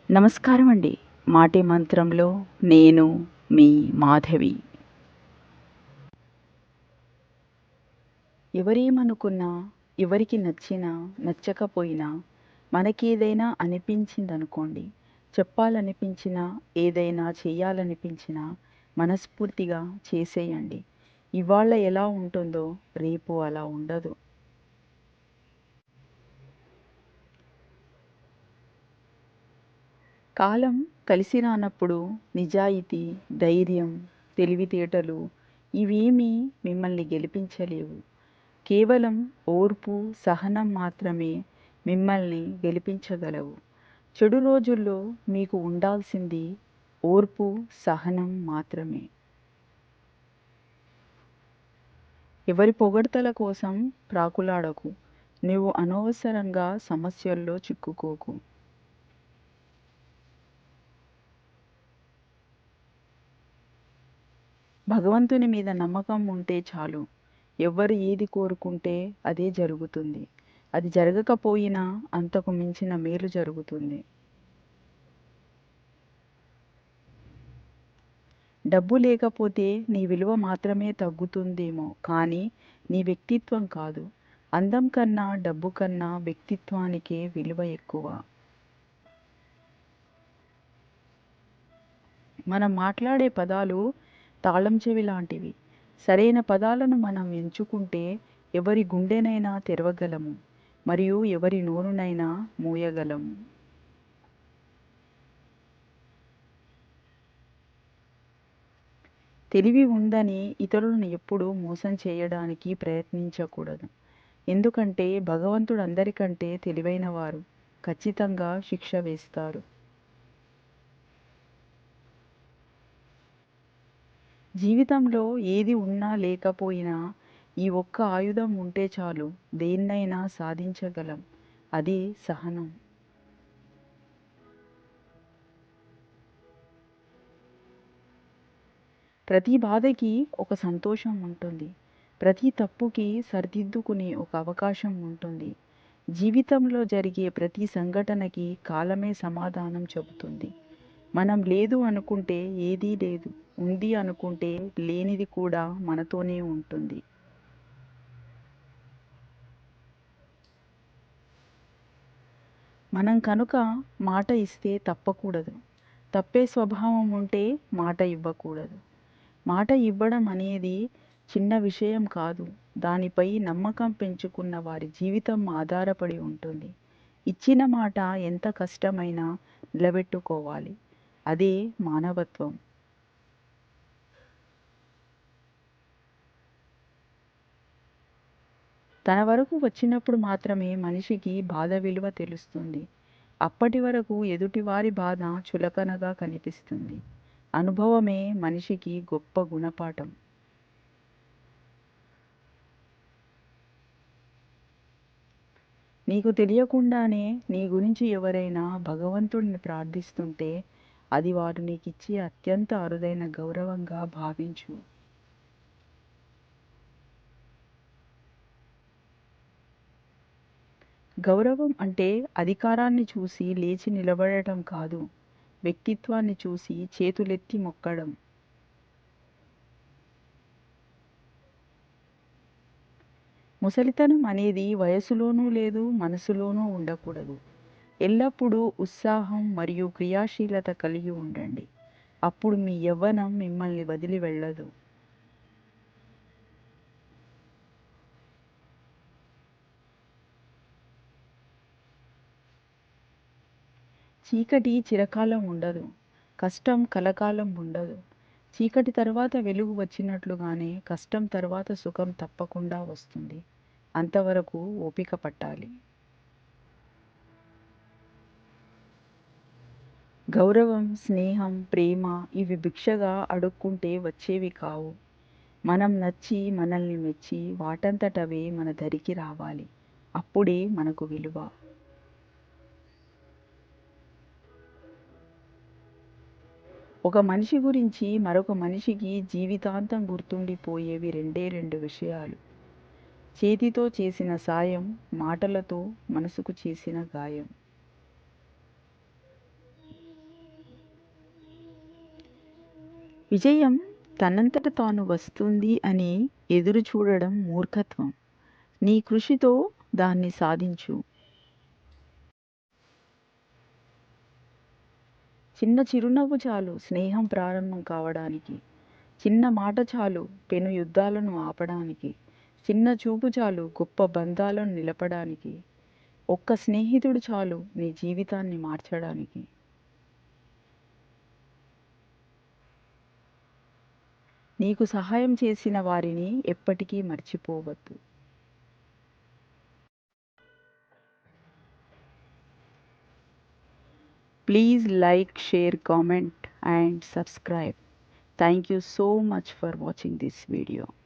నమస్కారం అండి. మాటే మంత్రంలో నేను మీ మాధవి. ఎవరేమనుకున్నా, ఎవరికి నచ్చినా, నచ్చకపోయినా మనకేదైనా అనిపించిందనుకోండి, చెప్పాలనిపించినా, ఏదైనా చేయాలనిపించినా మనస్ఫూర్తిగా చేసేయండి. ఇవాళ ఎలా ఉంటుందో రేపు అలా ఉండదు. కాలం కలిసి రానప్పుడు నిజాయితీ, ధైర్యం, తెలివితేటలు ఇవేమీ మిమ్మల్ని గెలిపించలేవు. కేవలం ఓర్పు, సహనం మాత్రమే మిమ్మల్ని గెలిపించగలవు. చెడు రోజుల్లో మీకు ఉండాల్సింది ఓర్పు, సహనం మాత్రమే. ఎవరి పొగడ్తల కోసం ప్రాకులాడకు. నువ్వు అనవసరంగా సమస్యల్లో చిక్కుకోకు. భగవంతుని మీద నమ్మకం ఉంటే చాలు. ఎవ్వరు ఏది కోరుకుంటే అదే జరుగుతుంది. అది జరగకపోయినా అంతకు మించిన మేలు జరుగుతుంది. డబ్బు లేకపోతే నీ విలువ మాత్రమే తగ్గుతుందేమో కానీ నీ వ్యక్తిత్వం కాదు. అందం కన్నా డబ్బు కన్నా వ్యక్తిత్వానికే విలువ ఎక్కువ. మనం మాట్లాడే పదాలు తాళం చెవి లాంటివి. సరైన పదాలను మనం ఎంచుకుంటే ఎవరి గుండెనైనా తెరవగలము మరియు ఎవరి నోరునైనా మూయగలము. తెలివి ఉందని ఇతరులను ఎప్పుడూ మోసం చేయడానికి ప్రయత్నించకూడదు. ఎందుకంటే భగవంతుడు అందరికంటే తెలివైన వారు. ఖచ్చితంగా శిక్ష వేస్తారు. జీవితంలో ఏది ఉన్నా లేకపోయినా ఈ ఒక్క ఆయుధం ఉంటే చాలు, దేన్నైనా సాధించగలం. అది సహనం. ప్రతి బాధకి ఒక సంతోషం ఉంటుంది. ప్రతి తప్పుకి సరిదిద్దుకునే ఒక అవకాశం ఉంటుంది. జీవితంలో జరిగే ప్రతి సంఘటనకి కాలమే సమాధానం చెబుతుంది. మనం లేదు అనుకుంటే ఏదీ లేదు, ఉంది అనుకుంటే లేనిది కూడా మనతోనే ఉంటుంది. మనం కనుక మాట ఇస్తే తప్పకూడదు. తప్పే స్వభావం ఉంటే మాట ఇవ్వకూడదు. మాట ఇవ్వడం అనేది చిన్న విషయం కాదు. దానిపై నమ్మకం పెంచుకున్న వారి జీవితం ఆధారపడి ఉంటుంది. ఇచ్చిన మాట ఎంత కష్టమైనా నిలబెట్టుకోవాలి. అదే మానవత్వం. తన వరకు వచ్చినప్పుడు మాత్రమే మనిషికి బాధ విలువ తెలుస్తుంది. అప్పటి వరకు ఎదుటివారి బాధ చులకనగా కనిపిస్తుంది. అనుభవమే మనిషికి గొప్ప గుణపాఠం. నీకు తెలియకుండానే నీ గురించి ఎవరైనా భగవంతుడిని ప్రార్థిస్తుంటే అది వారు నీకిచ్చే అత్యంత అరుదైన గౌరవంగా భావించు. గౌరవం అంటే అధికారాన్ని చూసి లేచి నిలబడటం కాదు, వ్యక్తిత్వాన్ని చూసి చేతులెత్తి మొక్కడం. ముసలితనం అనేది వయసులోనూ లేదు, మనసులోనూ ఉండకూడదు. ఎల్లప్పుడూ ఉత్సాహం మరియు క్రియాశీలత కలిగి ఉండండి. అప్పుడు మీ యవ్వనం మిమ్మల్ని వదిలి వెళ్ళదు. చీకటి చిరకాలం ఉండదు. కష్టం కలకాలం ఉండదు. చీకటి తర్వాత వెలుగు వచ్చినట్లుగానే కష్టం తర్వాత సుఖం తప్పకుండా వస్తుంది. అంతవరకు ఓపిక పట్టాలి. గౌరవం, స్నేహం, ప్రేమ ఇవి భిక్షగా అడుక్కుంటే వచ్చేవి కావు. మనం నచ్చి, మనల్ని మెచ్చి వాటంతటవే మన దరికి రావాలి. అప్పుడే మనకు విలువ. ఒక మనిషి గురించి మరొక మనిషికి జీవితాంతం గుర్తుండిపోయేవి రెండే రెండు విషయాలు: చేతితో చేసిన సాయం, మాటలతో మనసుకు చేసిన గాయం. విజయం తనంతట తాను వస్తుంది అని ఎదురు చూడడం మూర్ఖత్వం. నీ కృషితో దాన్ని సాధించు. చిన్న చిరునవ్వు చాలు స్నేహం ప్రారంభం కావడానికి. చిన్న మాట చాలు పెను యుద్ధాలను ఆపడానికి. చిన్న చూపు చాలు గొప్ప బంధాలను నిలపడానికి. ఒక్క స్నేహితుడు చాలు నీ జీవితాన్ని మార్చడానికి. నీకు సహాయం చేసిన వారిని ఎప్పటికీ మర్చిపోవద్దు. Please like, share, comment and subscribe. Thank you so much for watching this video.